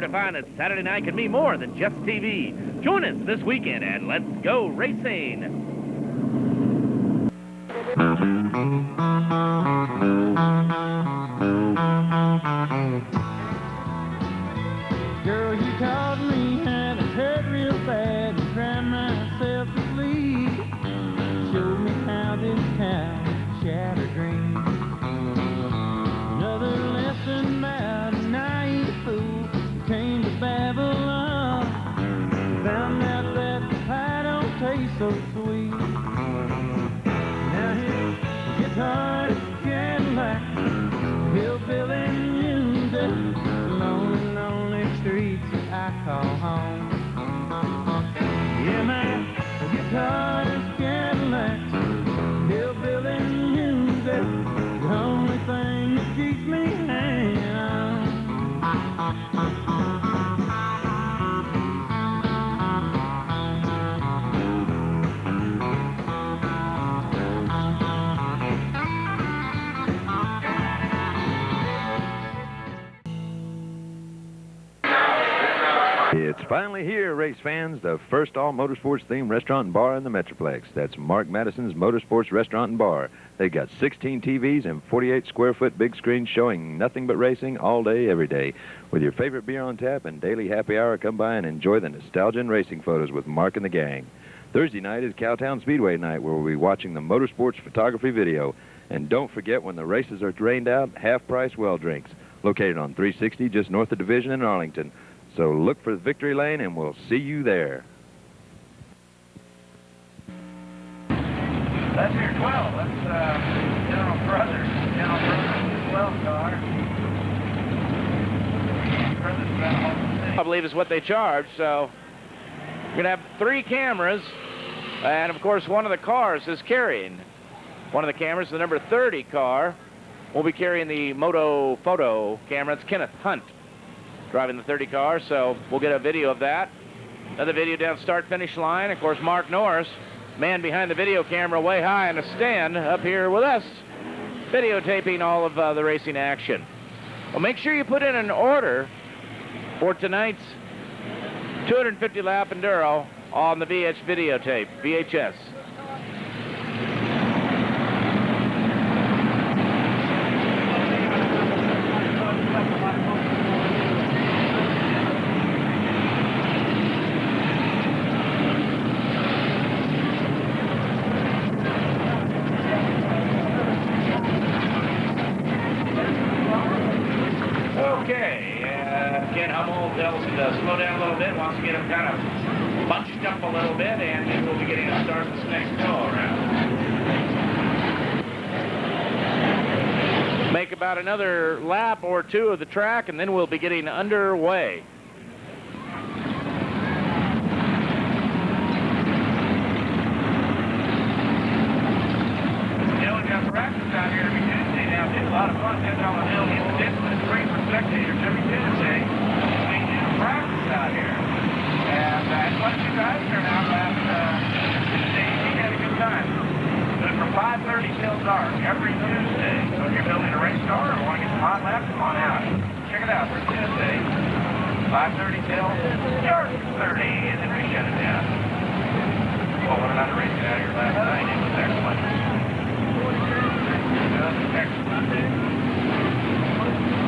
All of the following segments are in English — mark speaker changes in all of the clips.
Speaker 1: sure to find that Saturday night can be more than just TV. Join us this weekend at Let's Go Racing.
Speaker 2: Girl, you called me and it hurt real bad. Cried myself to sleep. Showed me how this town shattered dreams. Another lesson about a naive fool came to Babylon. Found out that the pie don't taste so sweet. Now his guitar is Cadillac, hillbilly music, lonely, lonely streets I call home. Yeah, my guitar is Cadillac, hillbilly music, the only thing that keeps me hanging on.
Speaker 3: It's finally here, race fans, the first all-motorsports-themed restaurant and bar in the Metroplex. That's Mark Madison's Motorsports Restaurant and Bar. They got 16 TVs and 48-square-foot big screens showing nothing but racing all day, every day. With your favorite beer on tap and daily happy hour, come by and enjoy the nostalgia and racing photos with Mark and the gang. Thursday night is Cowtown Speedway night, where we'll be watching the motorsports photography video. And don't forget, when the races are rained out, half-price well drinks, located on 360 just north of Division in Arlington. So look for the Victory Lane, and we'll see you there.
Speaker 4: That's your 12. That's General Brothers. General Brothers 12 car.
Speaker 1: I believe is what they charge, so we're going to have 3 cameras, and of course one of the cars is carrying. One of the cameras, the number 30 car, will be carrying the Moto Photo camera. It's Kenneth Hunt driving the 30 car, so we'll get a video of that. Another video down start-finish line. Of course, Mark Norris, man behind the video camera way high in a stand up here with us, videotaping all of the racing action. Well, make sure you put in an order for tonight's 250-lap Enduro on the VHS. Ken Hummel tells him to slow down a little bit, wants to get him kind of bunched up a little bit, and then we'll be getting a start this next go-around. Make about another lap or 2 of the track, and then we'll be getting underway. We've got practice out here every Tuesday now. It's a lot of fun getting on the hill, getting the distance. It's great for spectators every Tuesday. We do practice out here. And that's what you guys turn out last Tuesday. You had a good time. Good from 5:30 till dark every Tuesday. So if you're building a race car or want to get some hot laps, come on out. Check it out for Tuesday. 5:30 till dark 30, and then we shut it down. Well, what about the racing out here last night? It was excellent.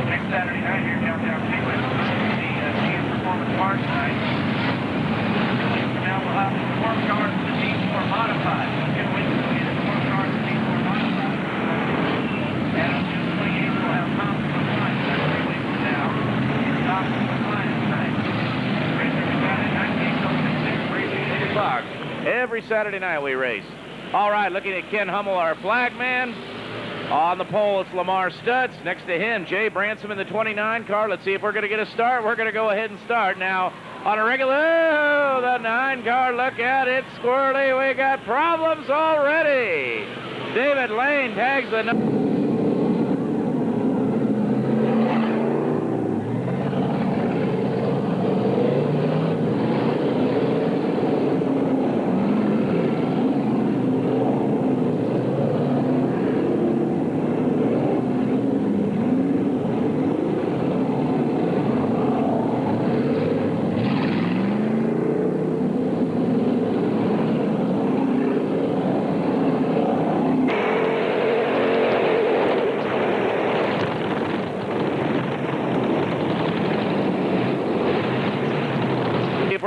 Speaker 1: Next Saturday night here downtown Speedway, the GM Performance March night. Now we'll have the four cars that need more modified. We'll get the four cars that need more modified. And on June 28th, we'll have Thompson with Lions. That's 3 weeks from now. Thompson with Lions night. Race every Saturday night, 8 o'clock. Every Saturday night we race. All right, looking at Ken Hummel, our flag man. On the pole, it's Lamar Stutz. Next to him, Jay Bransom in the 29 car. Let's see if we're going to get a start. We're going to go ahead and start now on a regular. Oh, the 9 car, look at it, squirrely. We got problems already. David Lane tags the...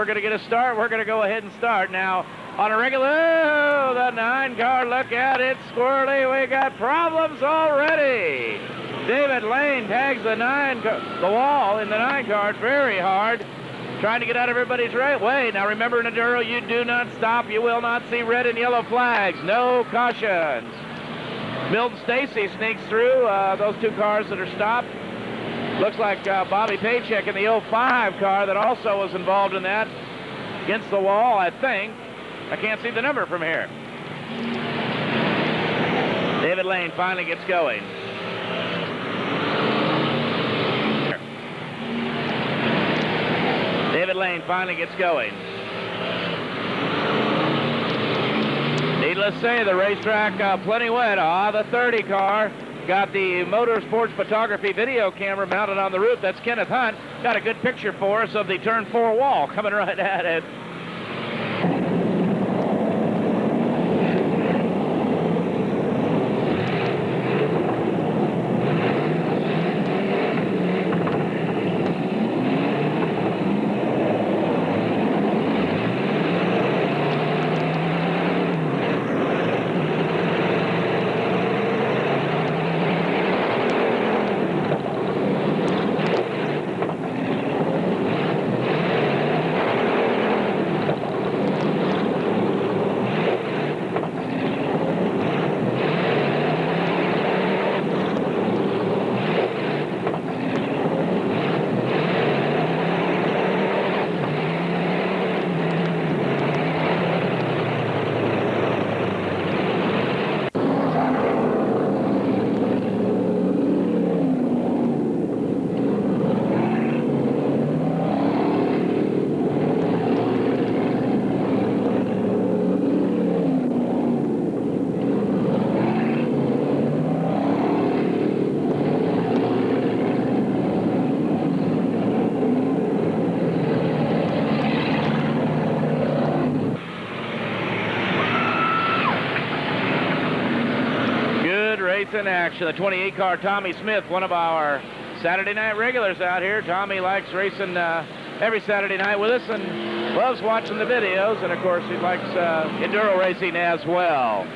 Speaker 4: we're going to get a start. We're going to go ahead and start now on a regular. Oh, the 9 car, look at it, squirrely. We got problems already. David Lane tags the wall in the 9 car very hard, trying to get out of everybody's right way. Now remember, in Enduro, you do not stop. You will not see red and yellow flags. No cautions. Milton Stacy sneaks through those 2 cars that are stopped. Looks like Bobby Paycheck in the 05 car that also was involved in that. Against the wall, I think. I can't see the number from here. David Lane finally gets going. David Lane finally gets going. Needless to say, the racetrack plenty wet. The 30 car got the Motorsports Photography video camera mounted on the roof. That's Kenneth Hunt. Got a good picture for us of the turn 4 wall coming right at it. In action, the 28 car Tommy Smith, one of our Saturday night regulars out here. Tommy likes racing every Saturday night with us and loves watching the videos, and of course he likes enduro racing as well.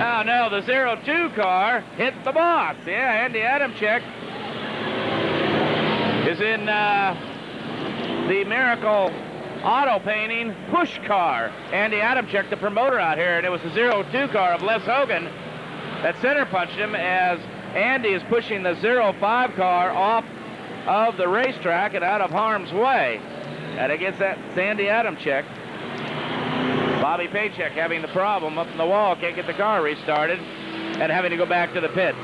Speaker 4: Oh no, the 02 car hit the boss. Yeah, Andy Adamczyk is in the Miracle Auto Painting push car. Andy Adamczyk, the promoter out here, and it was the 02 car of Les Hogan that center punched him as Andy is pushing the 05 car off of the racetrack and out of harm's way. And against that, Sandy Adamczyk. Bobby Paycheck having the problem up in the wall, can't get the car restarted, and having to go back to the pits.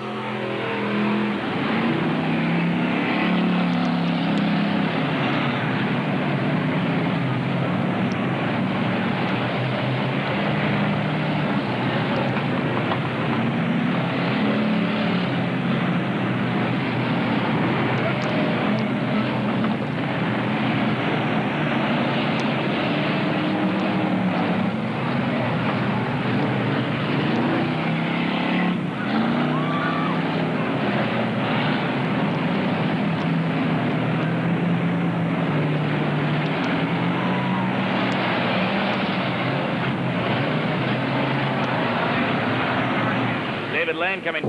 Speaker 4: David Lane coming.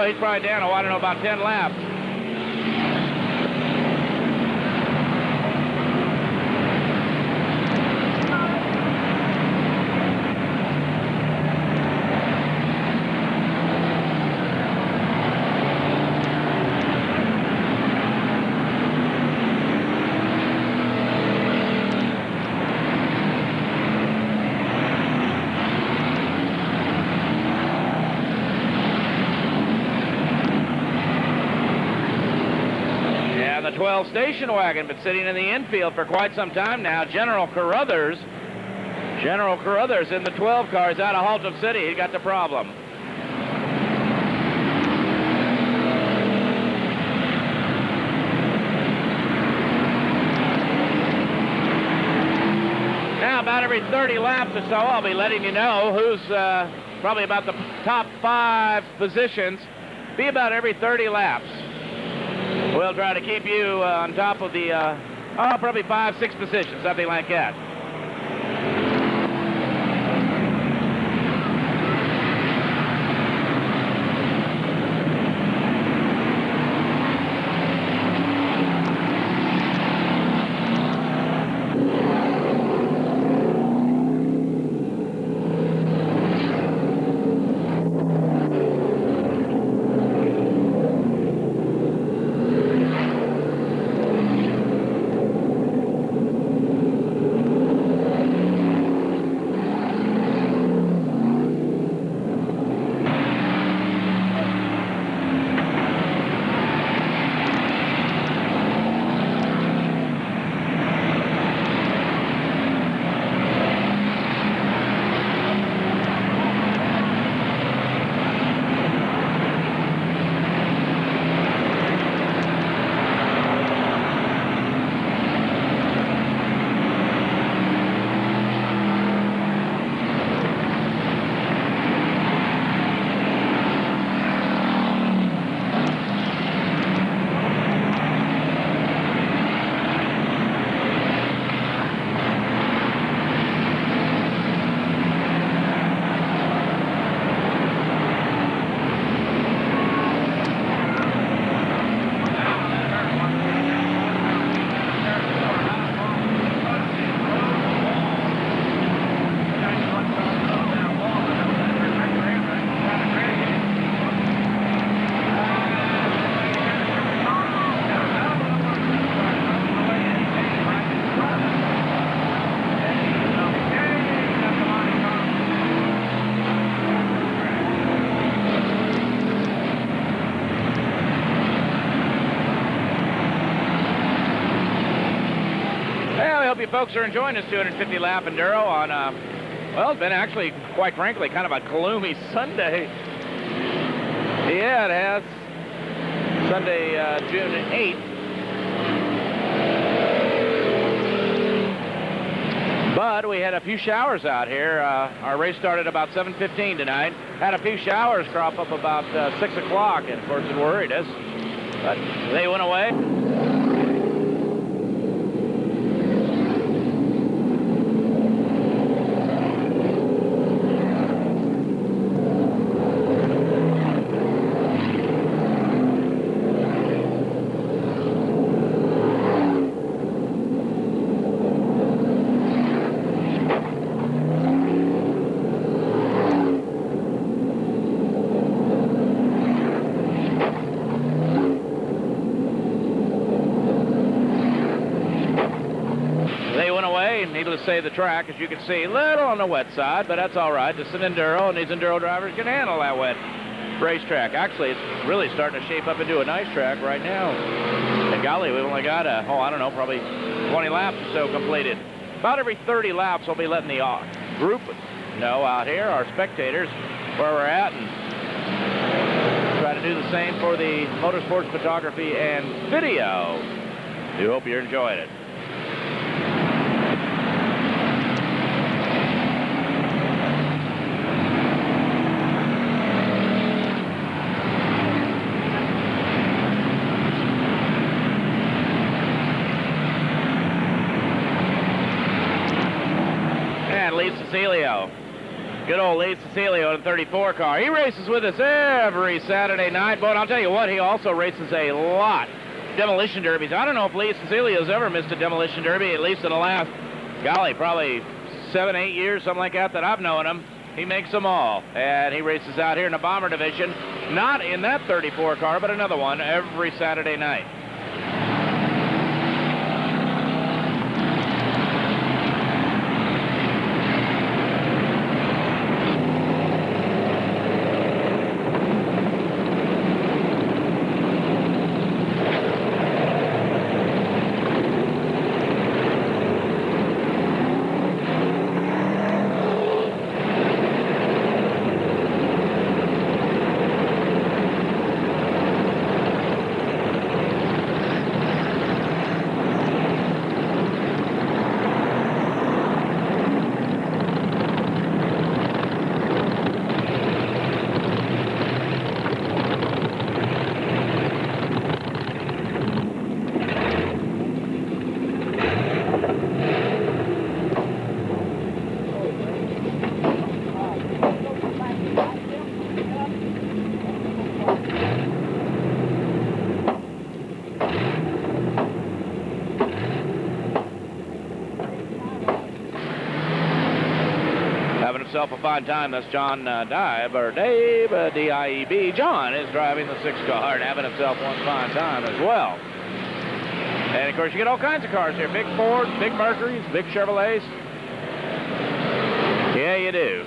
Speaker 4: He's probably down, I don't know, about 10 laps. the 12 station wagon, been sitting in the infield for quite some time now. General Carruthers in the 12 cars out of Haltom City. He got the problem. Now, about every 30 laps or so, I'll be letting you know who's probably about the top 5 positions. Be about every 30 laps. We'll try to keep you on top of the, probably 5, 6 positions, something like that. Folks are enjoying this 250 lap Enduro on, well, it's been actually, quite frankly, kind of a gloomy Sunday. Yeah, it has. Sunday, June 8th. But we had a few showers out here. Our race started about 7:15 tonight. Had a few showers crop up about 6 o'clock, and of course it worried us. But they went away. Needless to say, the track, as you can see, a little on the wet side, but that's all right. It's an Enduro, and these Enduro drivers can handle that wet racetrack. Actually, it's really starting to shape up into a nice track right now. And golly, we've only got, I don't know, probably 20 laps or so completed. About every 30 laps, we'll be letting the group know out here, our spectators, where we're at, and try to do the same for the motorsports photography and video. We hope you're enjoying it. Lee Cecilio. Good old Lee Cecilio in a 34 car. He races with us every Saturday night. But I'll tell you what, he also races a lot demolition derbies. I don't know if Lee Cecilio's ever missed a demolition derby, at least in the last, golly, probably 7, 8 years, something like that I've known him. He makes them all. And he races out here in the bomber division, not in that 34 car, but another one every Saturday night. himself a fine time. That's John Dave, D-I-E-B. John is driving the 6 car and having himself one fine time as well. And, of course, you get all kinds of cars here. Big Fords, big Mercurys, big Chevrolets. Yeah, you do.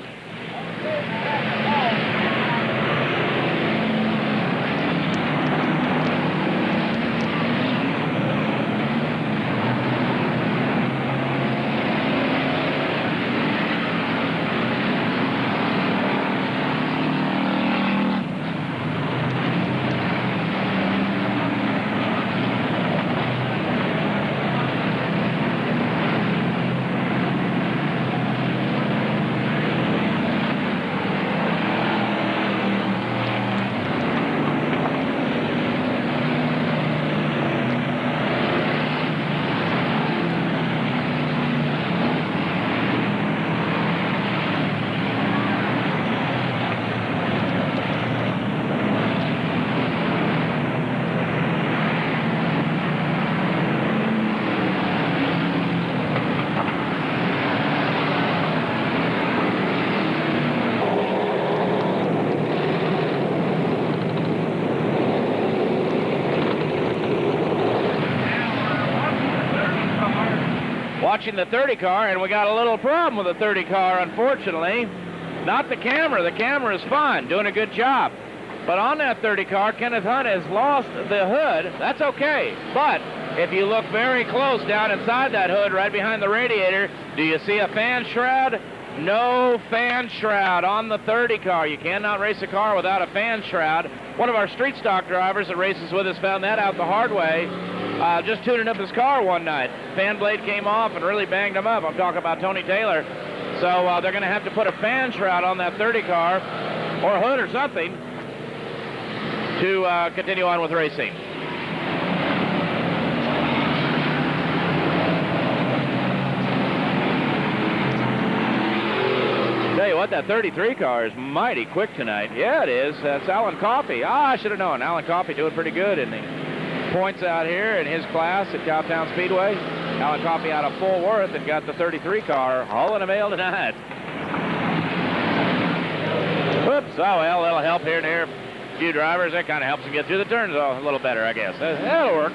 Speaker 4: Watching the 30 car, and we got a little problem with the 30 car, unfortunately. Not the camera. The camera is fine, doing a good job. But on that 30 car, Kenneth Hunt has lost the hood. That's okay. But if you look very close down inside that hood, right behind the radiator, do you see a fan shroud? No fan shroud on the 30 car. You cannot race a car without a fan shroud. One of our street stock drivers that races with us found that out the hard way. Just tuning up his car one night. Fan blade came off and really banged him up. I'm talking about Tony Taylor. So they're going to have to put a fan shroud on that 30 car, or a hood or something, to continue on with racing. Tell you what, that 33 car is mighty quick tonight. Yeah, it is. That's Alan Coffey. I should have known. Alan Coffey doing pretty good in the points out here in his class at Cowtown Speedway. Alan Coffey out of Fort Worth and got the 33 car all in a mail tonight. Whoops. Oh, well, that'll help here and there. A few drivers, that kind of helps them get through the turns a little better, I guess. That'll work.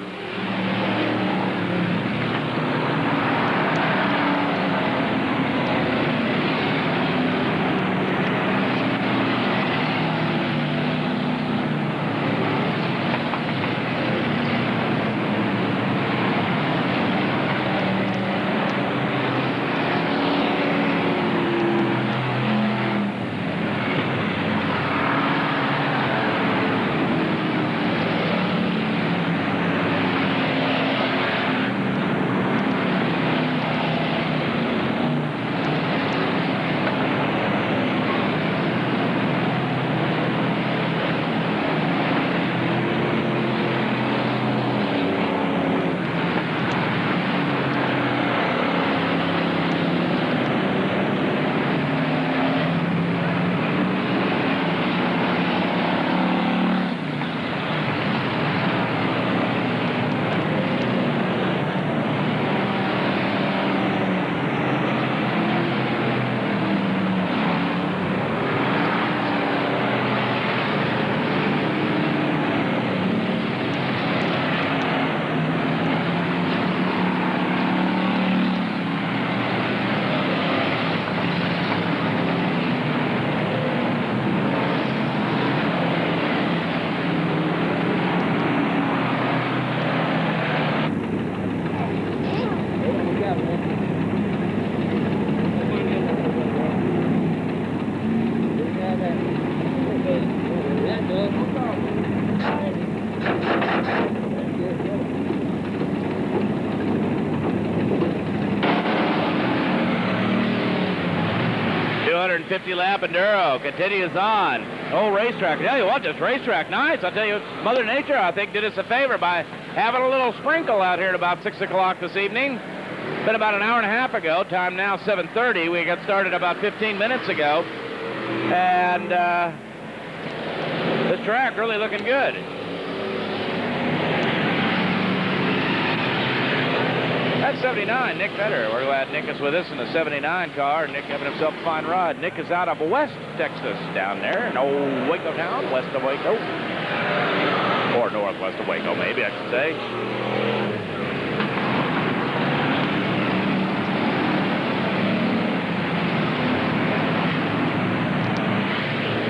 Speaker 4: .50-lap Enduro continues on. Old racetrack. I tell you what, this racetrack, nice. I'll tell you, Mother Nature, I think, did us a favor by having a little sprinkle out here at about 6 o'clock this evening. Been about an hour and a half ago. Time now 7:30. We got started about 15 minutes ago. And this track really looking good. That 79, Nick Vedder. We're glad Nick is with us in the 79 car. Nick having himself a fine ride. Nick is out of West Texas down there in old Waco town, west of Waco. Or northwest of Waco, maybe I should say.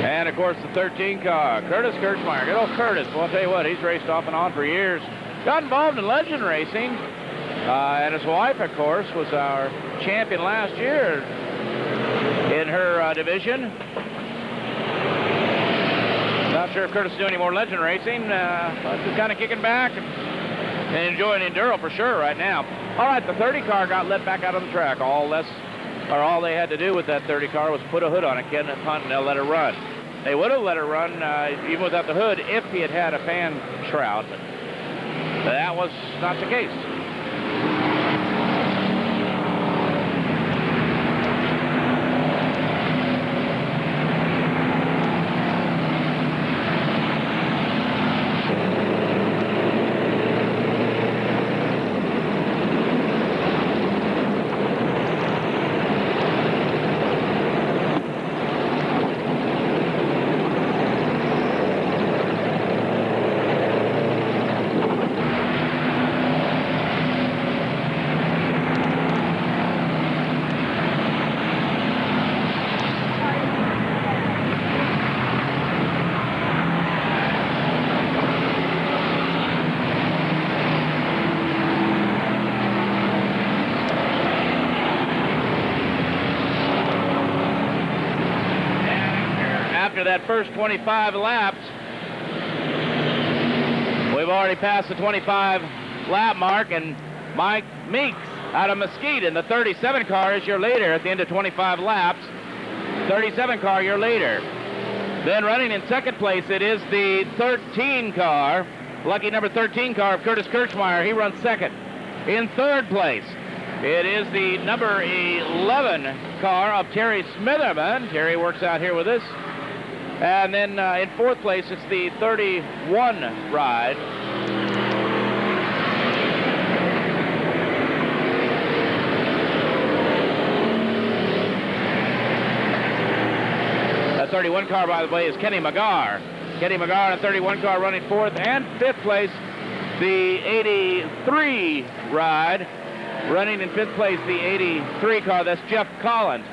Speaker 4: And, of course, the 13 car, Curtis Kirchmeier. Good old Curtis. Well, I'll tell you what, he's raced off and on for years. Got involved in legend racing. And his wife, of course, was our champion last year in her division. Not sure if Curtis is doing any more legend racing, but he's kind of kicking back and enjoying Enduro for sure right now. All right, the 30 car got let back out on the track. All they had to do with that 30 car was put a hood on it, Kenneth Hunt, and they'll let her run. They would have let her run even without the hood if he had had a fan shroud, but that was not the case. After that first 25 laps, we've already passed the 25 lap mark, and Mike Meeks out of Mesquite in the 37 car is your leader at the end of 25 laps. 37 car, your leader. Then running in second place, it is the 13 car, lucky number 13 car of Curtis Kirchmeier. He runs second. In third place, it is the number 11 car of Terry Smitherman. Terry works out here with us. And then in fourth place, it's the 31 ride. That 31 car, by the way, is Kenny McGar. Kenny McGar in the 31 car running fourth. And fifth place, the 83 ride. Running in fifth place, the 83 car. That's Jeff Collins.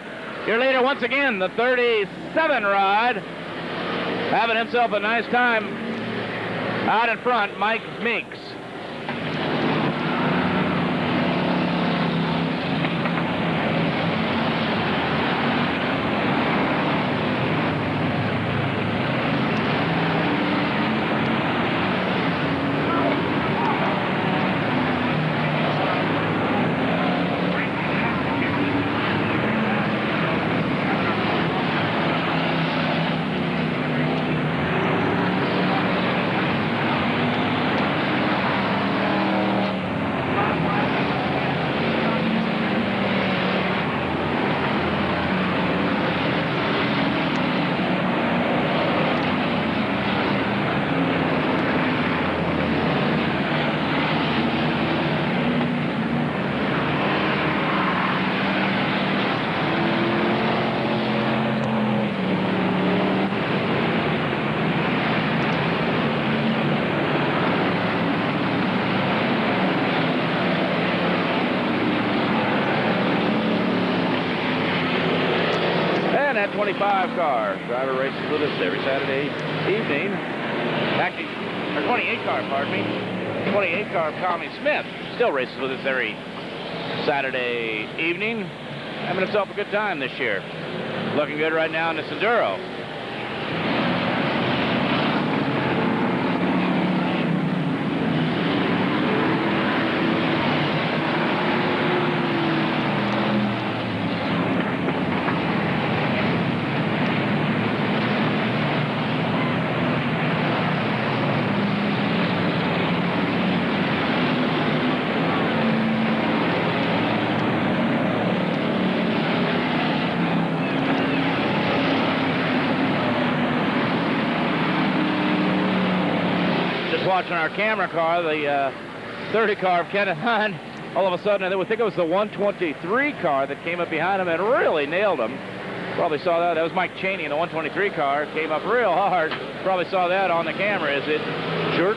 Speaker 4: Your leader, once again, the 37 ride. Having himself a nice time out in front, Mike Meeks. That 25 car. Driver races with us every Saturday evening. Actually, or 28 car, pardon me. 28 car of Tommy Smith still races with us every Saturday evening. Having himself a good time this year. Looking good right now in this Enduro. Watching our camera car, the 30 car of Kenneth Hunt. all of a sudden, I think it was the 123 car that came up behind him and really nailed him. Probably saw that. That was Mike Cheney in the 123 car. Came up real hard. Probably saw that on the camera. Is it jerk?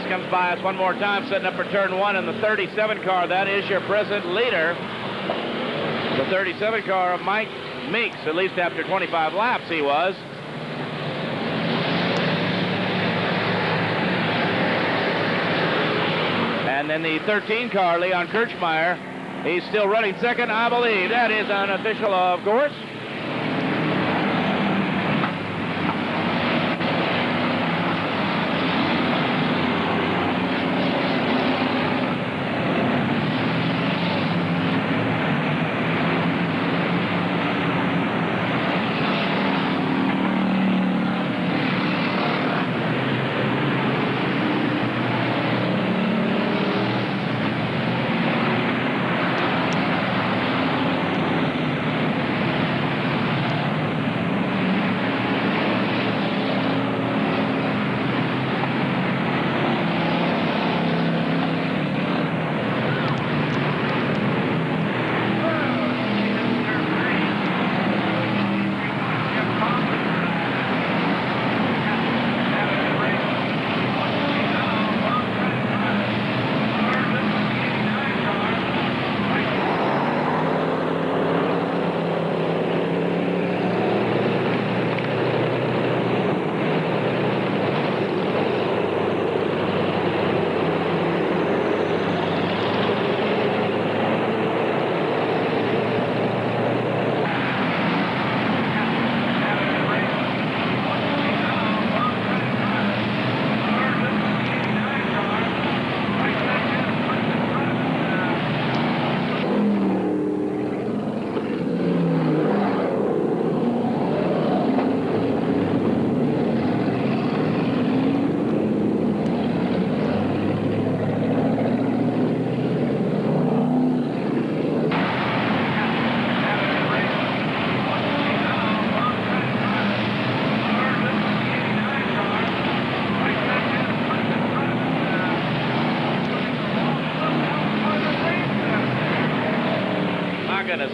Speaker 4: Comes by us one more time, setting up for turn 1 in the 37 car. That is your present leader. The 37 car of Mike Meeks, at least after 25 laps he was. And then the 13 car, Leon Kirchmeier, he's still running second, I believe. That is unofficial, of course.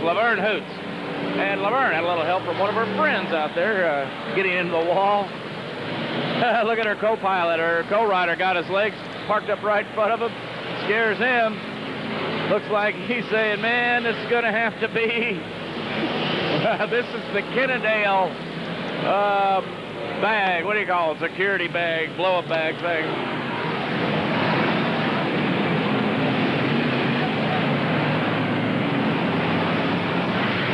Speaker 4: Laverne hoots. And Laverne had a little help from one of her friends out there getting into the wall. Look at her co-pilot. Her co-rider got his legs parked up right in front of him. Scares him. Looks like he's saying, man, this is going to have to be. This is the Kennedale bag. What do you call it? Security bag, blow-up bag thing.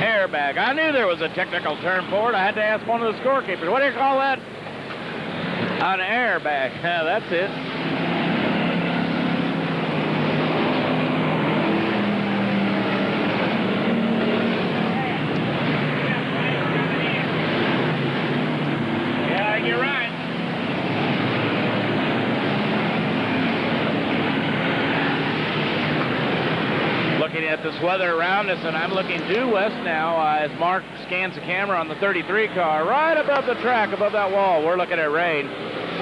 Speaker 4: Airbag. I knew there was a technical term for it. I had to ask one of the scorekeepers. What do you call that? An airbag. Yeah, that's it. Yeah, you're right. Looking at this weather around us, and I'm looking due west now as Mark scans the camera on the 33 car right above the track, above that wall. We're looking at rain.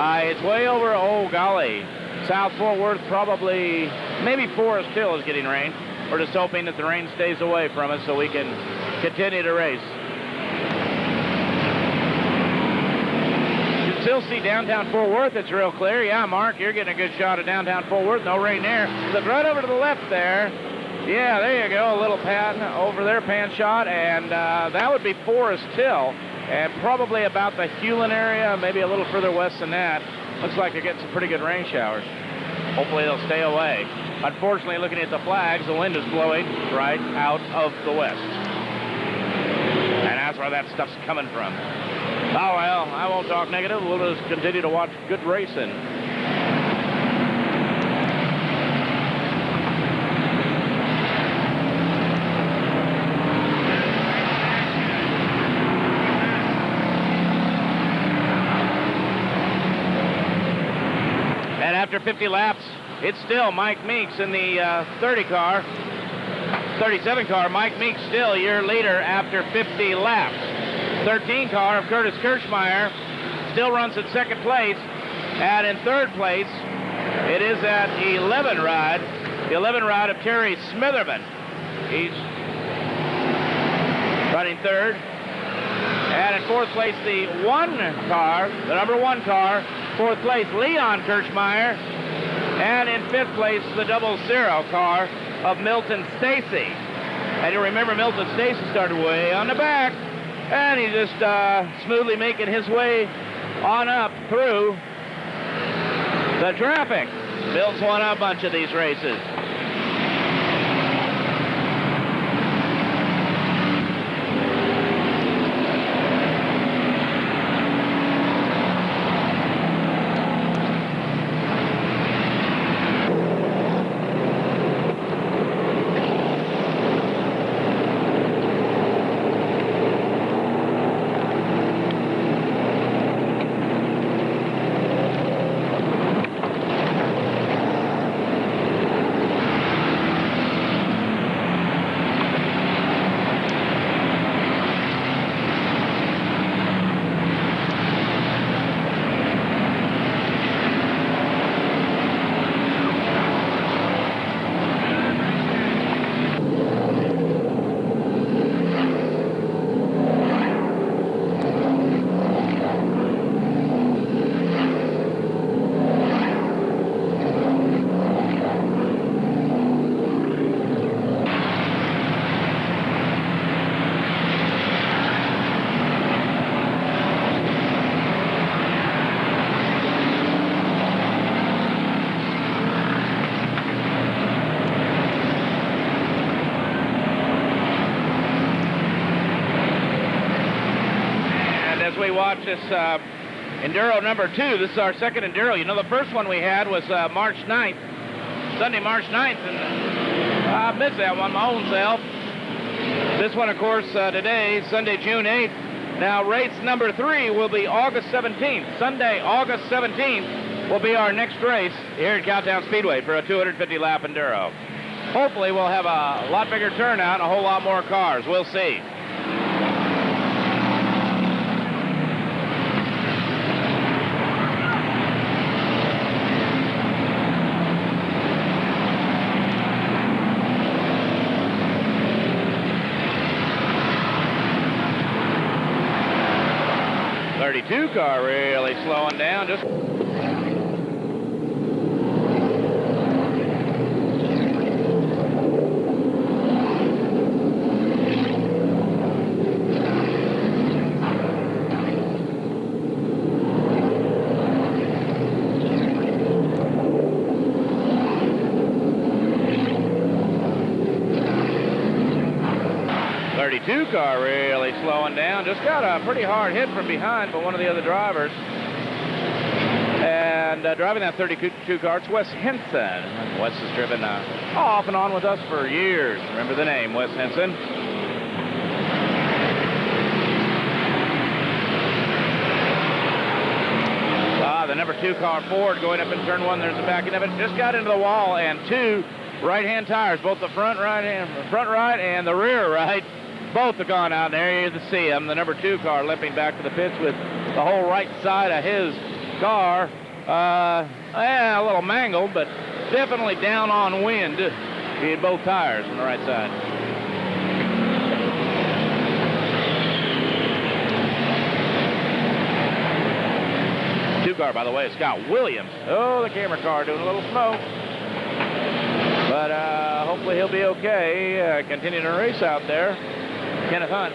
Speaker 4: It's way over, oh golly, South Fort Worth, probably, maybe Forest Hill is getting rain. We're just hoping that the rain stays away from us so we can continue to race. You can still see downtown Fort Worth. It's real clear. Yeah, Mark, you're getting a good shot of downtown Fort Worth. No rain there. Look right over to the left there. Yeah, there you go. A little pan over there, pan shot. And that would be Forest Hill. And probably about the Hewlin area, maybe a little further west than that. Looks like they're getting some pretty good rain showers. Hopefully they'll stay away. Unfortunately, looking at the flags, the wind is blowing right out of the west. And that's where that stuff's coming from. Oh, well, I won't talk negative. We'll just continue to watch good racing. And after 50 laps, it's still Mike Meeks in the 37 car. Mike Meeks still your leader after 50 laps. 13 car of Curtis Kirchmeier still runs in second place. And in third place, it is that 11 ride, the 11 ride of Terry Smitherman. He's running third. And in fourth place, the number one car, fourth place, Leon Kirchmeier. And in fifth place, the 00 car of Milton Stacy. And you remember Milton Stacy started way on the back, and he's just smoothly making his way on up through the traffic. Milt's won a bunch of these races. We watch this Enduro number 2. This is our second Enduro. You know, the first one we had was March 9th, Sunday, March 9th, and I missed that one my own self. This one, of course, today, Sunday, June 8th. Now, race number 3 will be August 17th. Sunday, August 17th will be our next race here at Cowtown Speedway for a 250-lap Enduro. Hopefully, we'll have a lot bigger turnout and a whole lot more cars. We'll see. Car really slowing down. Just 32 car really slowing down. Just got a pretty hard hit from behind by one of the other drivers. And driving that 32 car, it's Wes Henson. Wes has driven off and on with us for years. Remember the name, Wes Henson. The number 2 car Ford going up in turn 1. There's the backing of it. Just got into the wall, and 2 right-hand tires, both the front right and the rear right, both have gone out. There you see them. The number 2 car limping back to the pits with the whole right side of his car Yeah, a little mangled, but definitely down on wind. He had both tires on the right side. Two-car, by the way, is Scott Williams. Oh, the camera car doing a little smoke. But hopefully he'll be okay. Continuing to race out there. Kenneth Hunt.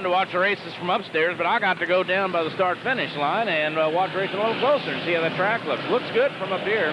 Speaker 4: To watch the races from upstairs, but I got to go down by the start-finish line and watch the race a little closer and see how the track looks. Looks good from up here.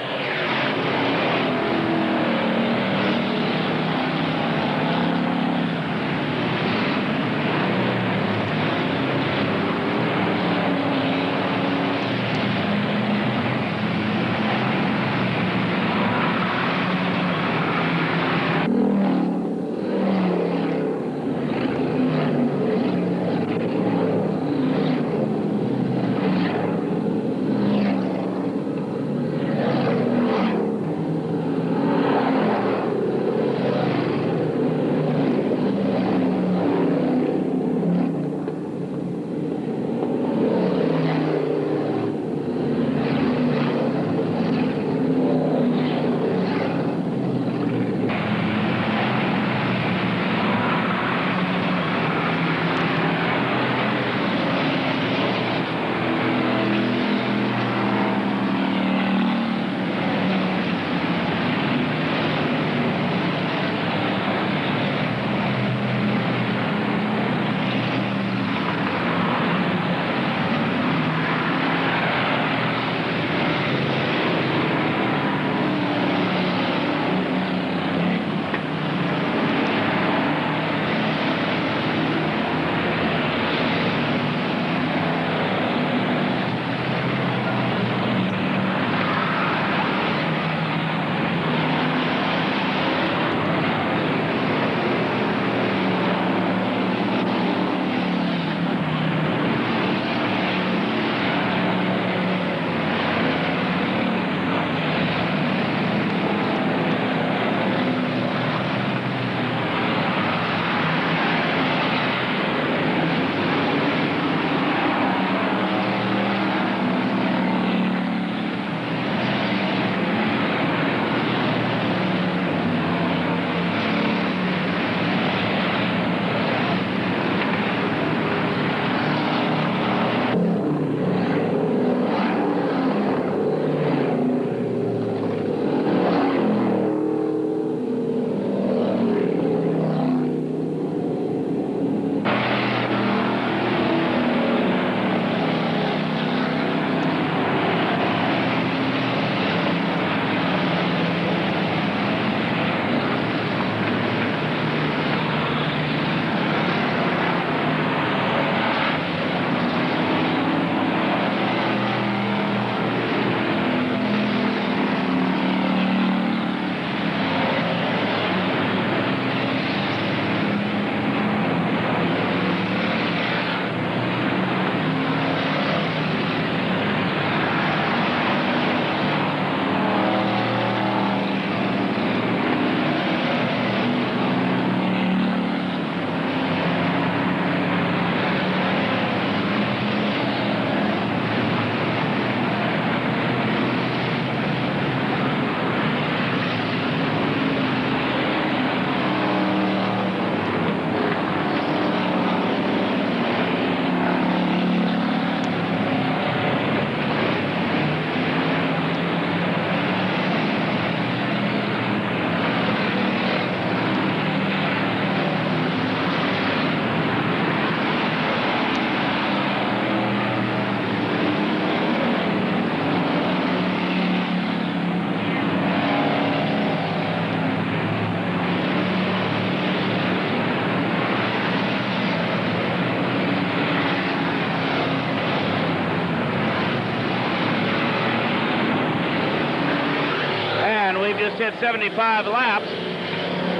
Speaker 4: 75 laps.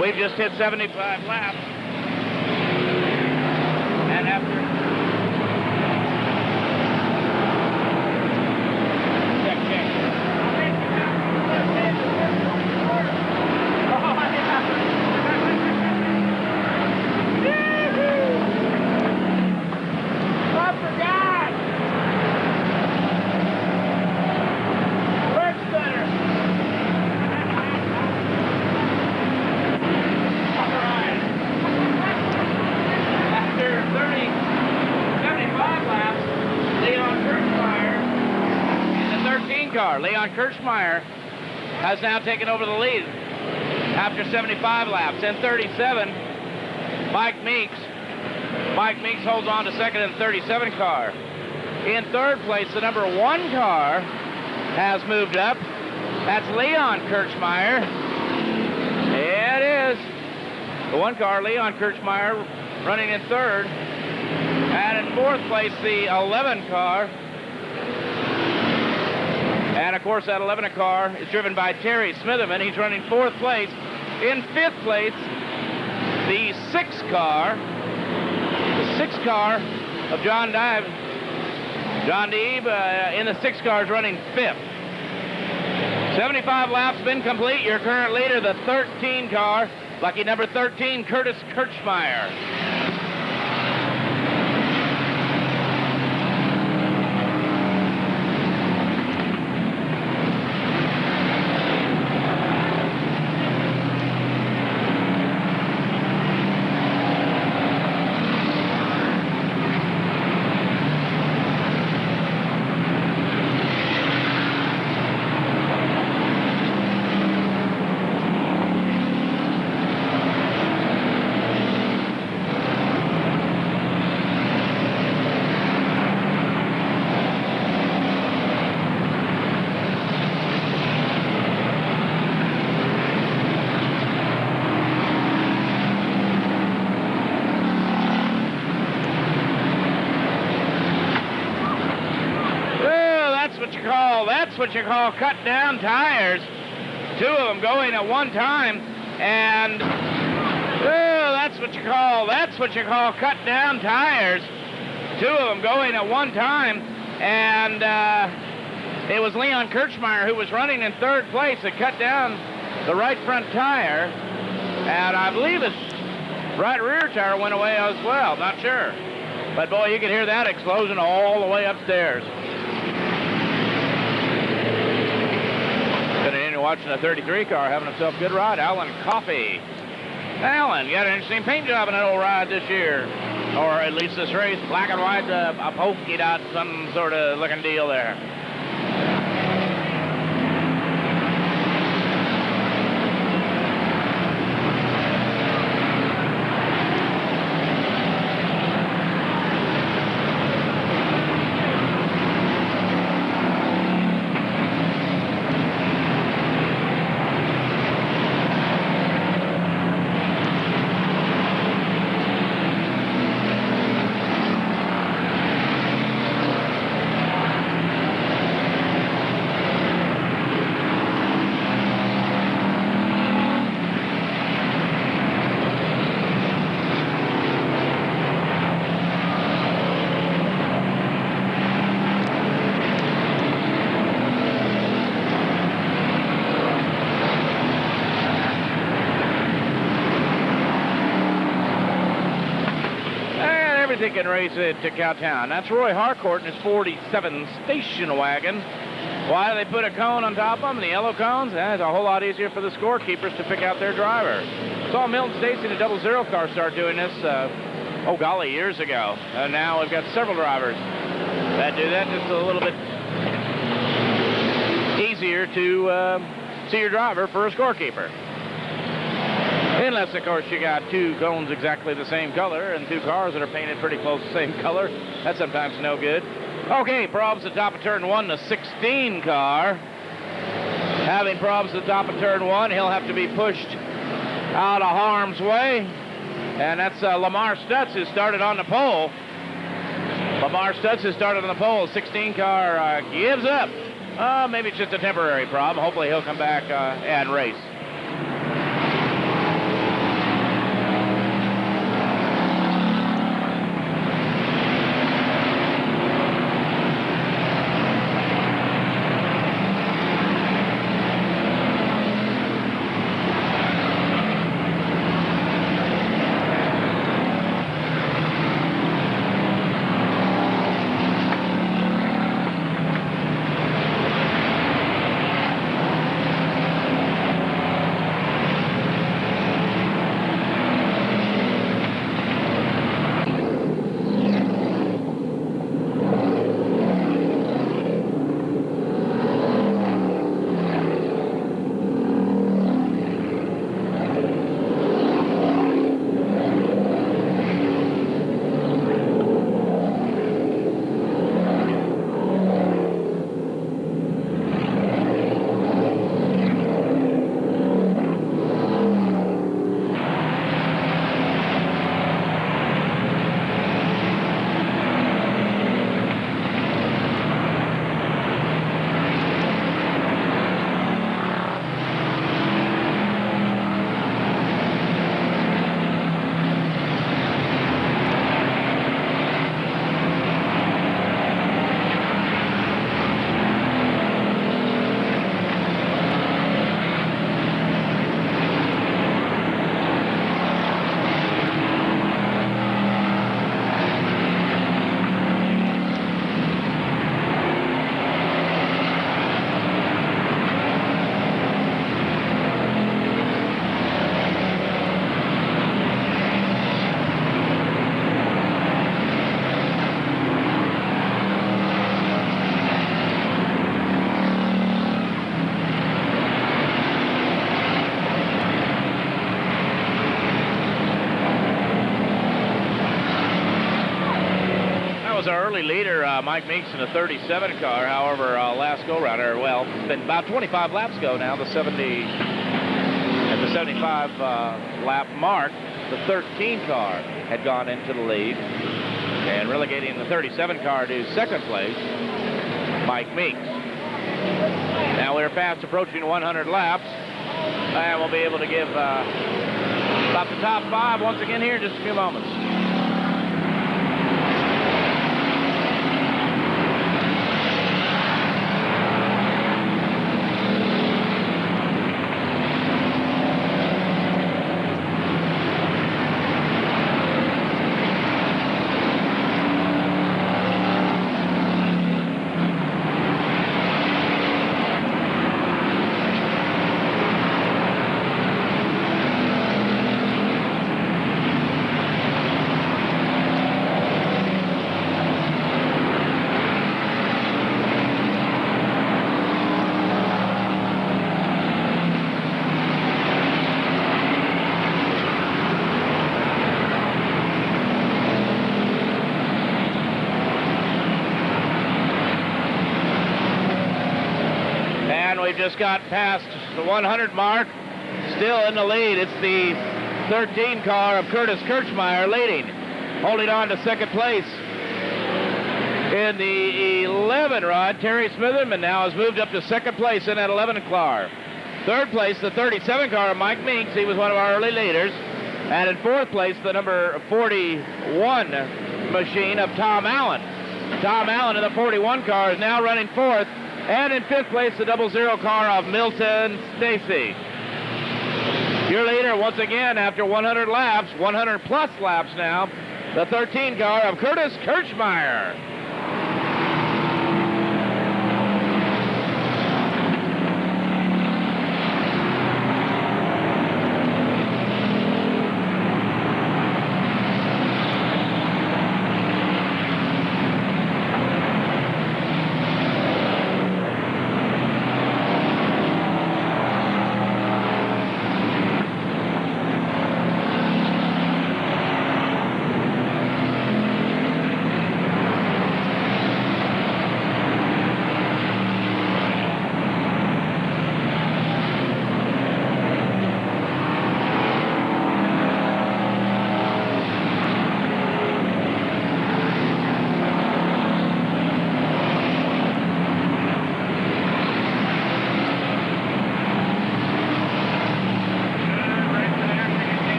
Speaker 4: We've just hit 75 laps. And after... Check. Leon Kirchmeier has now taken over the lead after 75 laps. In 37, Mike Meeks. Mike Meeks holds on to second in the 37 car. In third place, the number 1 car has moved up. That's Leon Kirchmeier. Yeah, it is. The 1 car, Leon Kirchmeier, running in third. And in fourth place, the 11 car. And, of course, that 11 car is driven by Terry Smitherman. He's running 4th place. In 5th place, the 6 car. The 6 car of John Dive. John Deeb in the 6 car is running 5th. 75 laps been complete. Your current leader, the 13 car. Lucky number 13, Curtis Kirchmeier. That's what you call cut down tires. 2 of them going at one time, and that's what you call cut down tires. 2 of them going at one time, and it was Leon Kirchmeier who was running in 3rd place that cut down the right front tire, and I believe his right rear tire went away as well. Not sure, but boy, you could hear that explosion all the way upstairs. Watching a 33 car having himself a good ride. Alan Coffey. Alan, you got an interesting paint job in that old ride this year, or at least this race. Black and white, a polka dot, some sort of looking deal there. Can race it to Cowtown. That's Roy Harcourt in his 47 station wagon. Why do they put a cone on top of them? The yellow cones? It's a whole lot easier for the scorekeepers to pick out their driver. Saw Milton Stacy in a 00 car start doing this, oh golly, years ago. And now we've got several drivers that do that. Just a little bit easier to see your driver for a scorekeeper. Unless, of course, you got 2 cones exactly the same color and 2 cars that are painted pretty close to the same color. That's sometimes no good. Okay, problems at the top of turn 1, the 16 car. Having problems at the top of turn 1, he'll have to be pushed out of harm's way. And that's Lamar Stutz, who started on the pole. Lamar Stutz, who started on the pole. 16 car gives up. Maybe it's just a temporary problem. Hopefully he'll come back and race. was our early leader, Mike Meeks, in the 37 car. However, last go-round, well, it's been about 25 laps ago now, the 75 lap mark, the 13 car had gone into the lead, and relegating the 37 car to second place, Mike Meeks. Now we're fast approaching 100 laps, and we'll be able to give about the top 5 once again here in just a few moments. Just got past the 100 mark, still in the lead. It's the 13 car of Curtis Kirchmeier leading, holding on to second place. In the 11 rod, Terry Smitherman now has moved up to second place in that 11 car. Third place, the 37 car of Mike Meeks. He was one of our early leaders. And in fourth place, the number 41 machine of Tom Allen. Tom Allen in the 41 car is now running fourth. And in fifth place, the 00 car of Milton Stacy. Your leader, once again, after 100 laps, 100 plus laps now, the 13 car of Curtis Kirchmeier.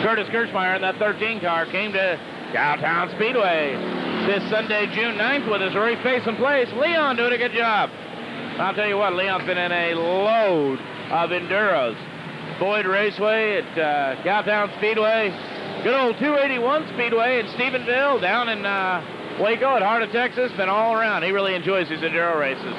Speaker 4: Curtis Kirchmeier in that 13 car came to Cowtown Speedway this Sunday, June 9th, with his refacing place. Leon doing a good job. I'll tell you what, Leon's been in a load of Enduros. Boyd Raceway at Cowtown Speedway, good old 281 Speedway in Stephenville, down in Waco at Heart of Texas, been all around. He really enjoys these Enduro races.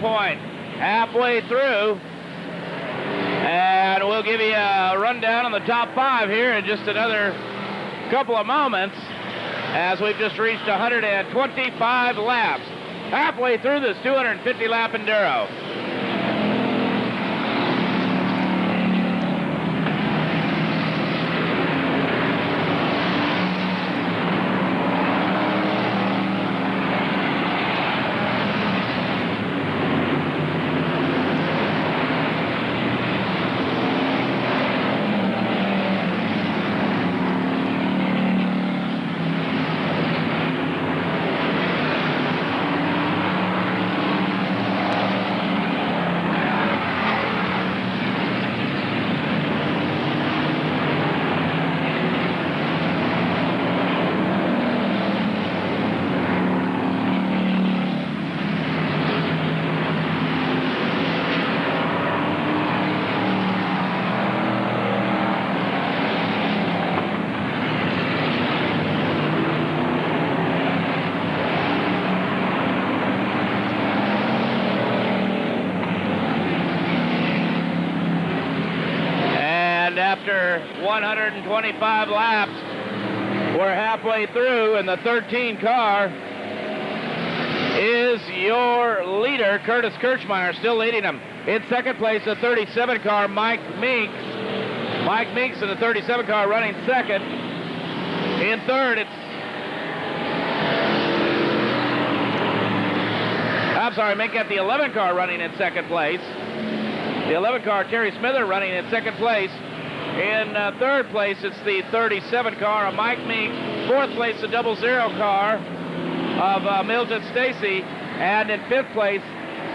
Speaker 4: point, halfway through. And we'll give you a rundown on the top 5 here in just another couple of moments, as we've just reached 125 laps. Halfway through this 250-lap Enduro. After 125 laps, we're halfway through, and the 13 car is your leader, Curtis Kirchmeier, still leading him. In second place, the 37 car, Mike Meeks. Mike Meeks in the 37 car running second. In third, make that the 11 car running in second place. The 11 car, Terry Smither, running in second place. In third place, it's the 37 car of Mike Meeks. Fourth place, the 00 car of Milton Stacy. And in fifth place,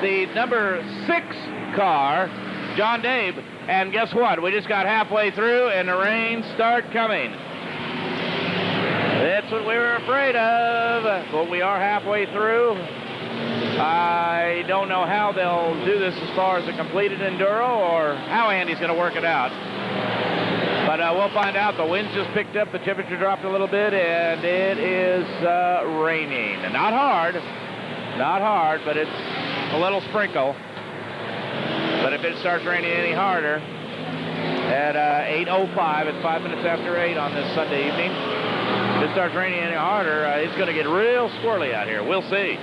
Speaker 4: the number 6 car, John Dabe. And guess what? We just got halfway through, and the rain started coming. That's what we were afraid of. But we are halfway through. I don't know how they'll do this as far as a completed Enduro, or how Andy's going to work it out. But we'll find out. The winds just picked up, the temperature dropped a little bit, and it is raining. Not hard, but it's a little sprinkle. But if it starts raining any harder, at 8:05, it's 5 minutes after 8 on this Sunday evening, if it starts raining any harder, it's going to get real squirrely out here. We'll see.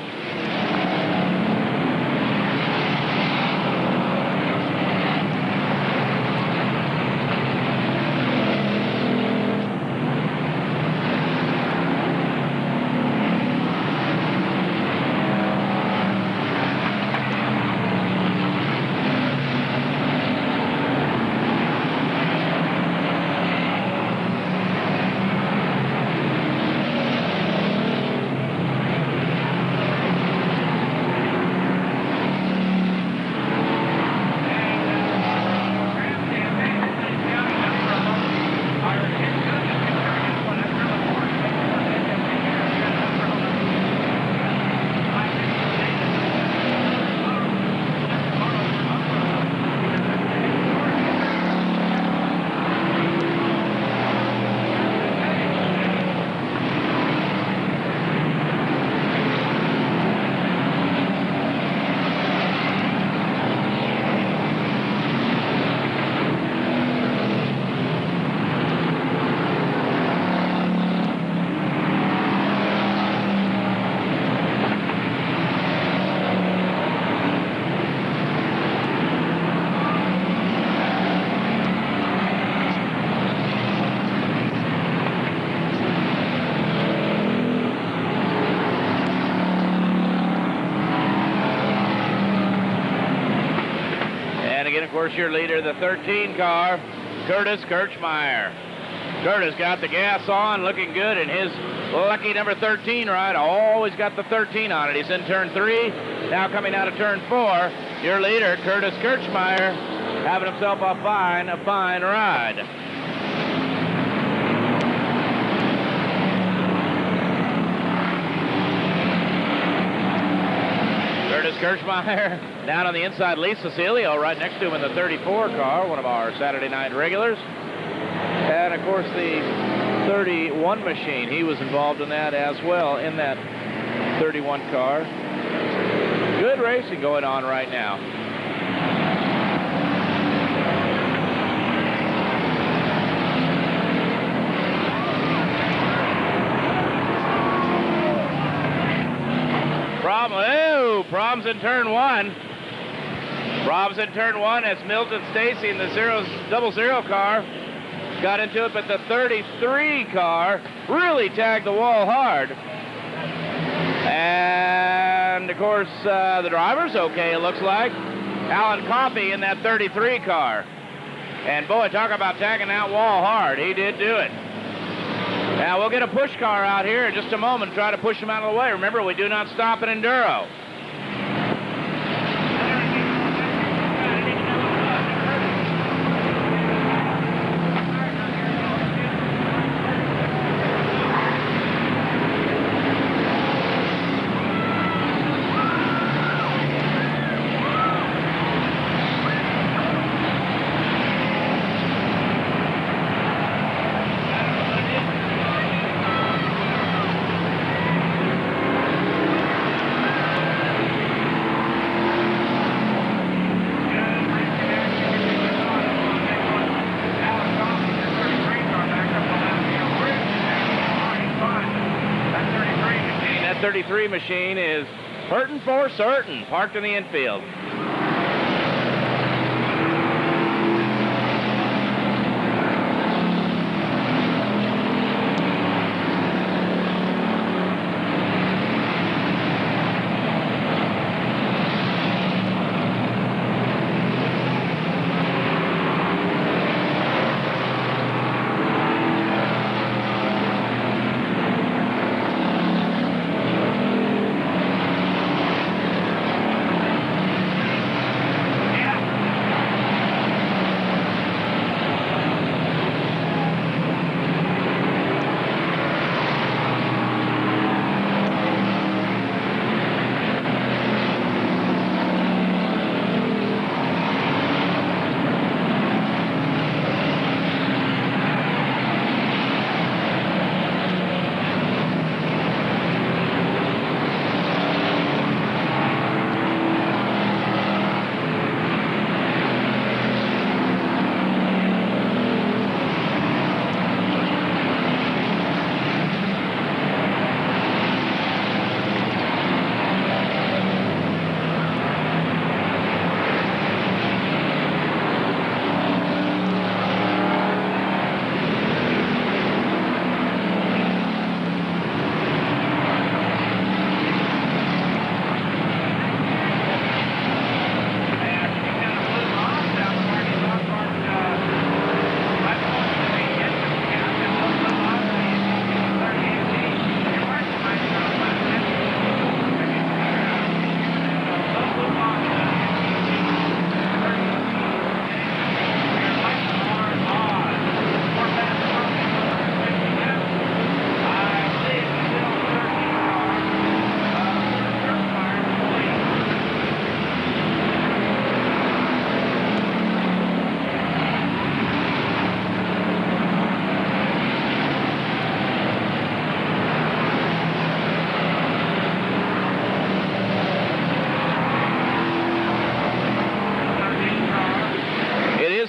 Speaker 4: Of course, your leader, the 13 car, Curtis Kirchmeier. Curtis got the gas on, looking good, and his lucky number 13 ride always got the 13 on it. He's in turn 3, now coming out of turn 4. Your leader, Curtis Kirchmeier, having himself a fine ride. Curtis Kirchmeier down on the inside. Lee Cecilio right next to him in the 34 car, one of our Saturday night regulars. And, of course, the 31 machine. He was involved in that as well, in that 31 car. Good racing going on right now. Problems in turn one. Problems in turn one as Milton Stacy in the 00 car got into it, but the 33 car really tagged the wall hard. And of course, the driver's okay, it looks like. Alan Coffey in that 33 car. And boy, talk about tagging that wall hard. He did do it. Now we'll get a push car out here in just a moment, try to push him out of the way. Remember, we do not stop in Enduro. That 33 machine is hurting for certain, parked in the infield.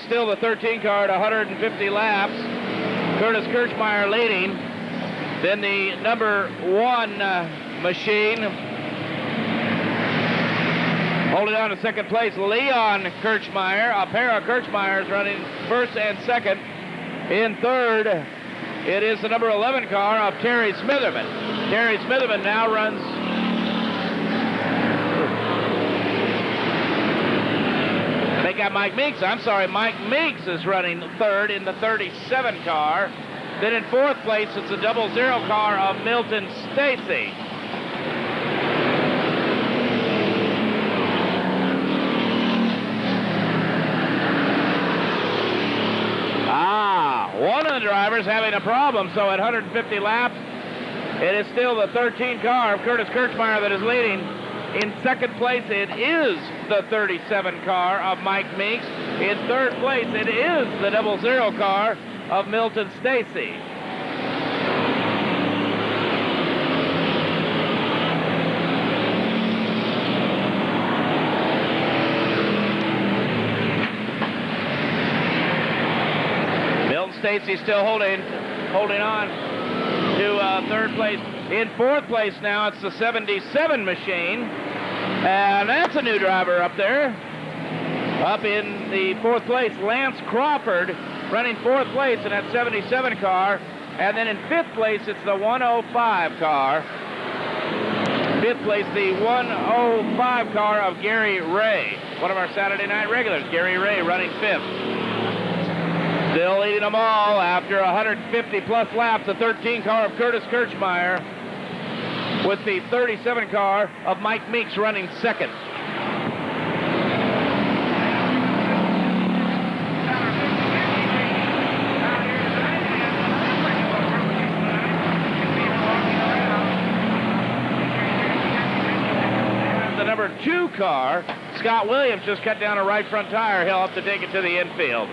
Speaker 4: Still the 13 car at 150 laps. Curtis Kirchmeier leading. Then the number one machine holding on to second place. Leon Kirchmeier, a pair of Kirchmeiers running first and second. In third, it is the number 11 car of Terry Smitherman. Terry Smitherman now runs Mike Meeks. I'm sorry, Mike Meeks is running third in the 37 car. Then in fourth place, it's the 00 car of Milton Stacy. One of the drivers having a problem, so at 150 laps, it is still the 13 car of Curtis Kirchmeier that is leading. In second place, it is the 37 car of Mike Meeks. In third place, it is the 00 car of Milton Stacy. States. He's still holding on to third place. In fourth place now, it's the 77 machine. And that's a new driver up there. Up in the fourth place, Lance Crawford running fourth place in that 77 car. And then in fifth place, it's the 105 car. Fifth place, the 105 car of Gary Ray, one of our Saturday night regulars. Gary Ray running fifth. Still leading them all after 150 plus laps, the 13 car of Curtis Kirchmeier, with the 37 car of Mike Meeks running second. The number 2 car, Scott Williams, just cut down a right front tire. He'll have to take it to the infield.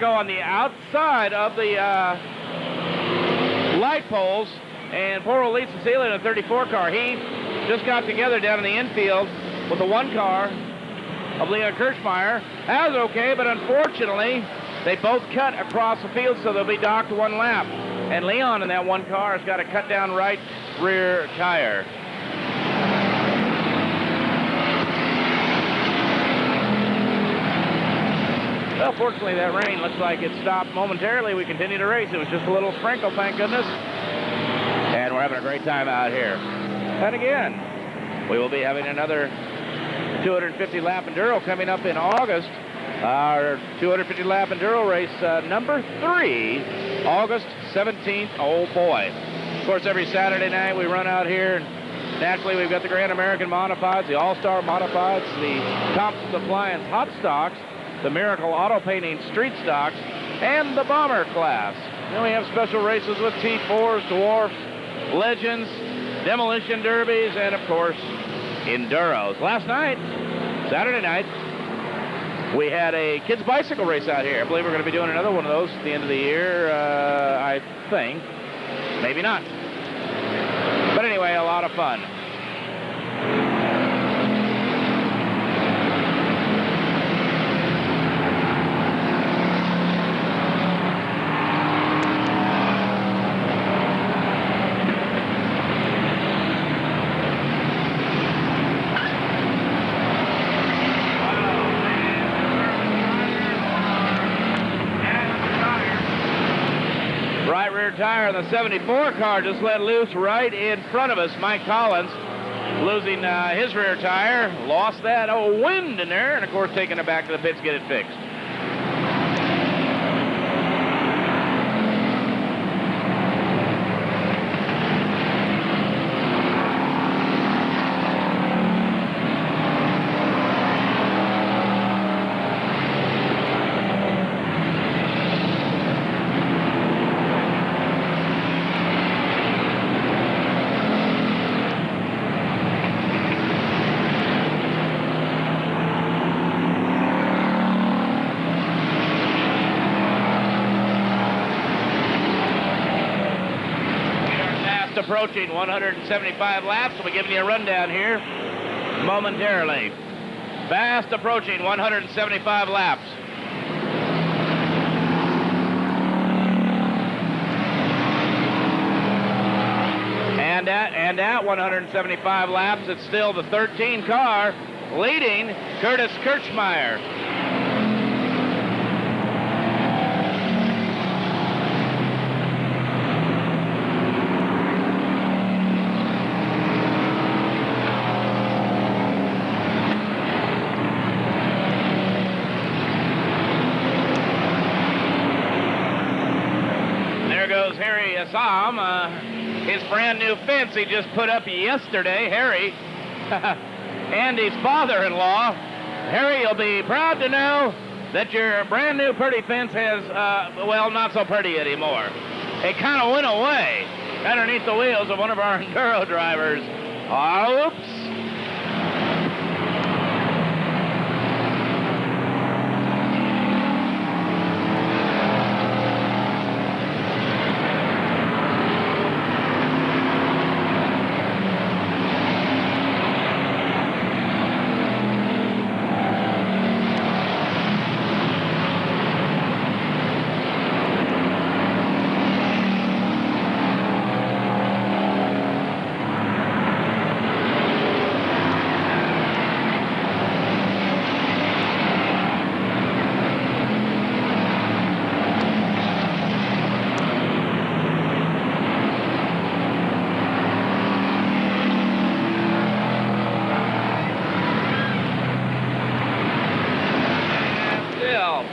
Speaker 4: On the outside of the light poles, and poor old Lisa Seeley in a 34 car. He just got together down in the infield with the 1 car of Leon Kirchmeier. That was okay, but unfortunately, they both cut across the field, so they'll be docked 1 lap. And Leon in that 1 car has got a cut down right rear tire. Well, fortunately, that rain looks like it stopped momentarily. We continue to race. It was just a little sprinkle, thank goodness. And we're having a great time out here. And again, we will be having another 250-lap Enduro coming up in August. Our 250-lap Enduro race number 3, August 17th. Oh, boy. Of course, every Saturday night we run out here. And naturally, we've got the Grand American Monopods, the All-Star Monopods, the Thompson's Appliance Hot Stocks, the Miracle Auto Painting Street Stocks, and the Bomber class. Then we have special races with T4s, Dwarfs, Legends, Demolition Derbies, and, of course, Enduros. Last night, Saturday night, we had a kids' bicycle race out here. I believe we're going to be doing another one of those at the end of the year, I think. Maybe not. But anyway, a lot of fun. Tire on the 74 car just let loose right in front of us. Mike Collins losing his rear tire, lost that wind in there, and of course taking it back to the pits to get it fixed. approaching 175 laps. We'll be giving you a rundown here momentarily. Fast approaching 175 laps. And at 175 laps, it's still the 13 car leading Curtis Kirchmeier. There goes Harry Assam. His brand new fence he just put up yesterday. Harry, Andy's father-in-law. Harry, you'll be proud to know that your brand new pretty fence has, well, not so pretty anymore. It kind of went away underneath the wheels of one of our Enduro drivers. Oops.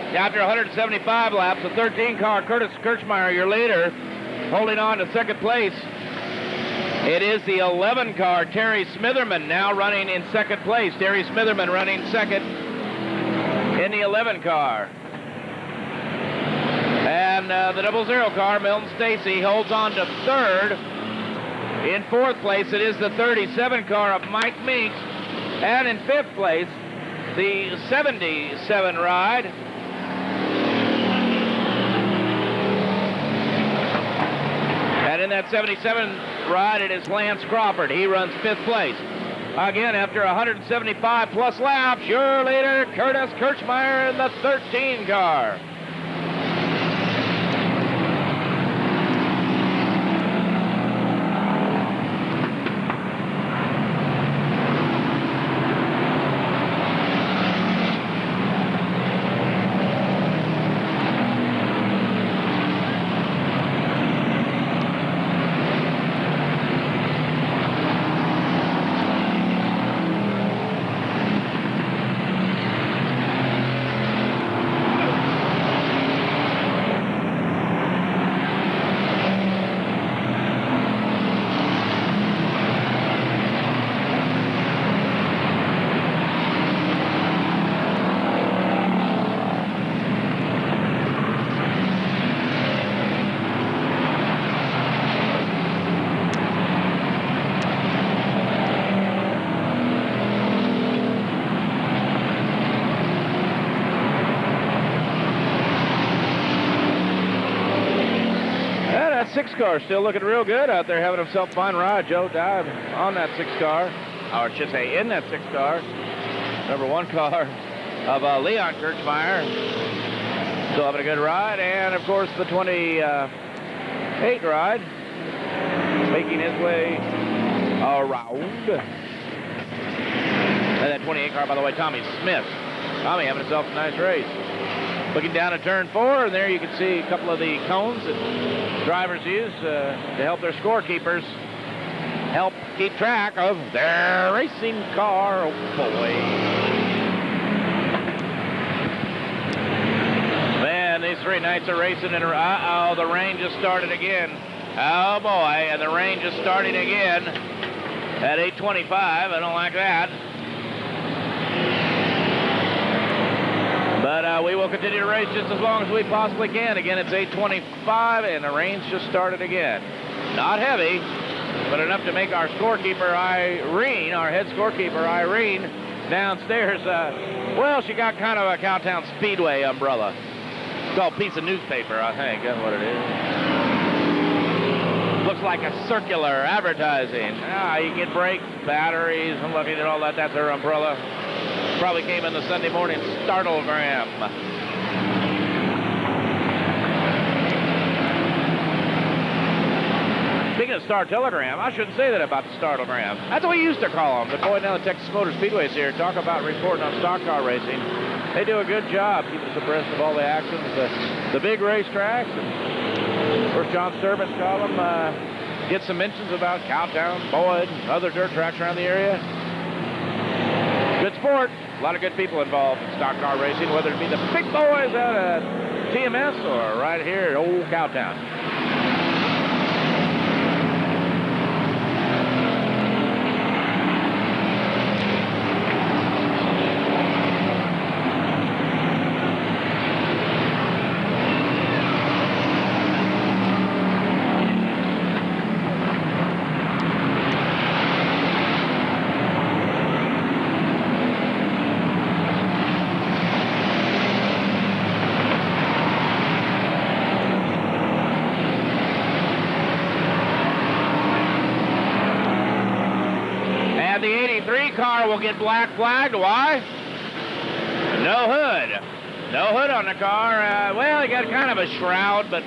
Speaker 4: After 175 laps, the 13-car Curtis Kirchmeier, your leader, holding on to second place. It is the 11-car Terry Smitherman now running in second place. Terry Smitherman running second in the 11-car. And the 00 car, Milton Stacy, holds on to third. In fourth place, it is the 37 car of Mike Meeks. And in fifth place, the 77 ride. And in that 77 ride, it is Lance Crawford. He runs fifth place. Again, after 175 plus laps, your leader, Curtis Kirchmeier in the 13 car. Six car still looking real good out there, having himself a fine ride. Joe Dive on that 6 car, or I should say in that 6 car. Number 1 car of Leon Kirchmeier. Still having a good ride. And of course the 28 ride making his way around. And that 28 car, by the way, Tommy Smith. Tommy having himself a nice race. Looking down at turn 4, and there you can see a couple of the cones that drivers use to help their scorekeepers help keep track of their racing car. Oh boy. Man, these 3 nights of racing, and uh-oh, the rain just started again. Oh boy, and the rain just starting again at 8:25. I don't like that. But we will continue to race just as long as we possibly can. Again, it's 8:25, and the rain's just started again. Not heavy, but enough to make our scorekeeper, Irene, our head scorekeeper, Irene, downstairs, well, she got kind of a Cowtown Speedway umbrella. It's called a piece of newspaper, I think. That's what it is. Looks like a circular advertising. You get brakes, batteries, I'm looking at all that. That's their umbrella. Probably came in the Sunday morning startlegram. Speaking of Star Telegram, I shouldn't say that about the Startlegram. That's what we used to call them. The boy down the Texas Motor Speedways here talk about reporting on stock car racing. They do a good job keeping us abreast of all the actions, the big racetracks. And of course, John Sturman's column gets some mentions about Cowtown, Boyd, and other dirt tracks around the area. Good sport. A lot of good people involved in stock car racing, whether it be the big boys out at TMS or right here at old Cowtown. Car will get black flagged. Why? No hood. No hood on the car. Well, he got kind of a shroud, but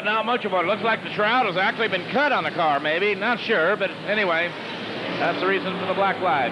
Speaker 4: not much of one. It looks like the shroud has actually been cut on the car, maybe. Not sure, but anyway, that's the reason for the black flag.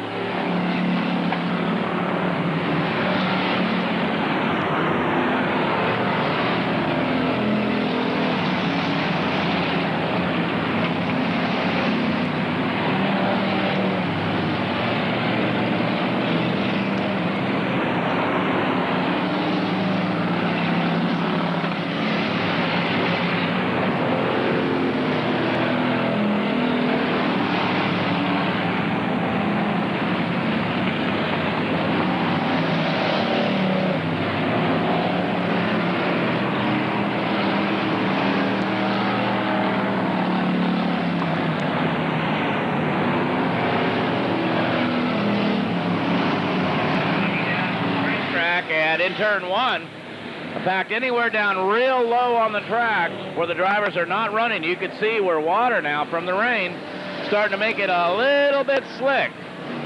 Speaker 4: In turn one, in fact, anywhere down real low on the track where the drivers are not running, you can see where water now from the rain starting to make it a little bit slick.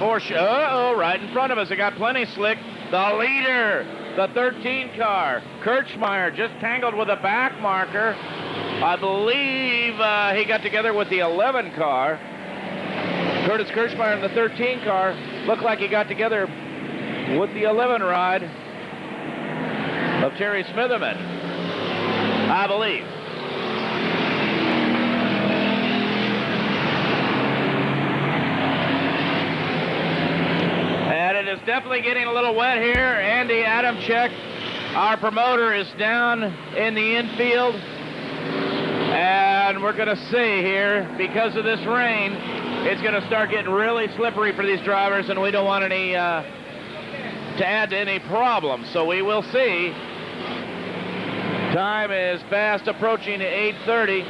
Speaker 4: Right in front of us, it got plenty slick. The leader, the 13 car, Kirchmeier, just tangled with a back marker. I believe he got together with the 11 car. Curtis Kirchmeier in the 13 car looked like he got together with the 11 ride of Terry Smitherman, I believe. And it is definitely getting a little wet here. Andy Adamczyk, our promoter, is down in the infield. And we're going to see here, because of this rain, it's going to start getting really slippery for these drivers, and we don't want any to add to any problems. So we will see. Time is fast approaching 8:30.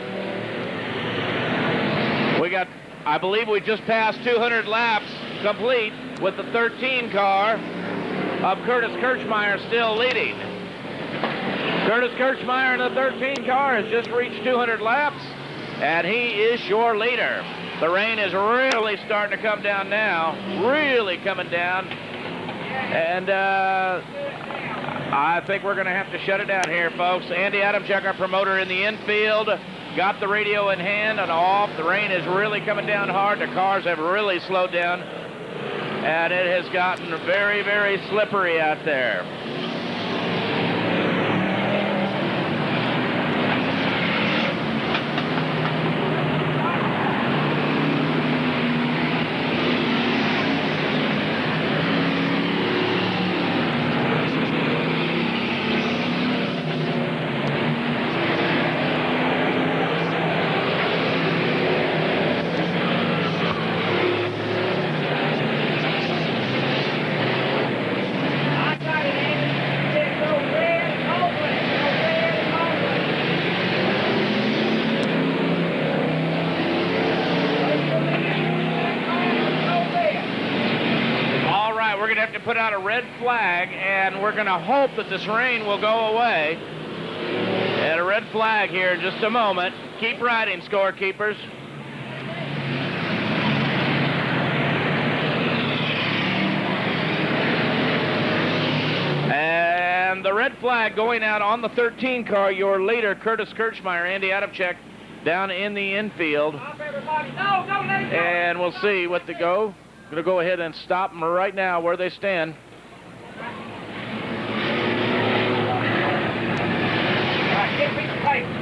Speaker 4: We got, I believe we just passed 200 laps complete with the 13 car of Curtis Kirchmeier still leading. Curtis Kirchmeier in the 13 car has just reached 200 laps, and he is your leader. The rain is really starting to come down now, really coming down. And I think we're going to have to shut it down here, folks. Andy Adamczyk, our promoter in the infield, got the radio in hand and off. The rain is really coming down hard. The cars have really slowed down, and it has gotten very, very slippery out there. Put out a red flag, and we're going to hope that this rain will go away. And a red flag here in just a moment. Keep riding, scorekeepers. And the red flag going out on the 13 car, your leader, Curtis Kirchmeier, Andy Adamczyk, down in the infield.
Speaker 1: Stop, everybody. No, don't let it go.
Speaker 4: And we'll see what they go. Going to go ahead and stop them right now where they stand.
Speaker 1: All right, get a piece of paper.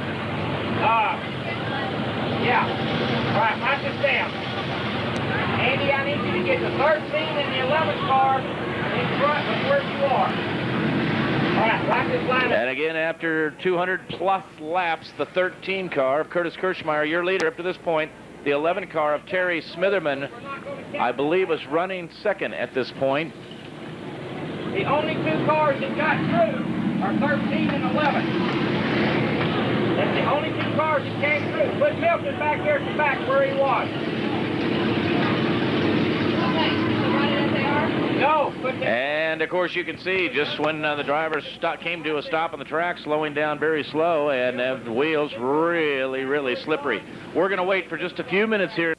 Speaker 1: Yeah. All right, write this down. Andy, I need you to get the 13 and the 11 car in front of where you are. All right, write this line up.
Speaker 4: And again, after 200-plus laps, the 13 car of Curtis Kirchmeier, your leader up to this point. The 11 car of Terry Smitherman, I believe, was running second at this point.
Speaker 1: The only two cars that got through are 13 and 11. That's the only two cars that came through. Put Milton back there at the back where he was. No, put the...
Speaker 4: And, of course, you can see just when the drivers came to a stop on the track, slowing down very slow, and the wheels really, really slippery. We're going to wait for just a few minutes here.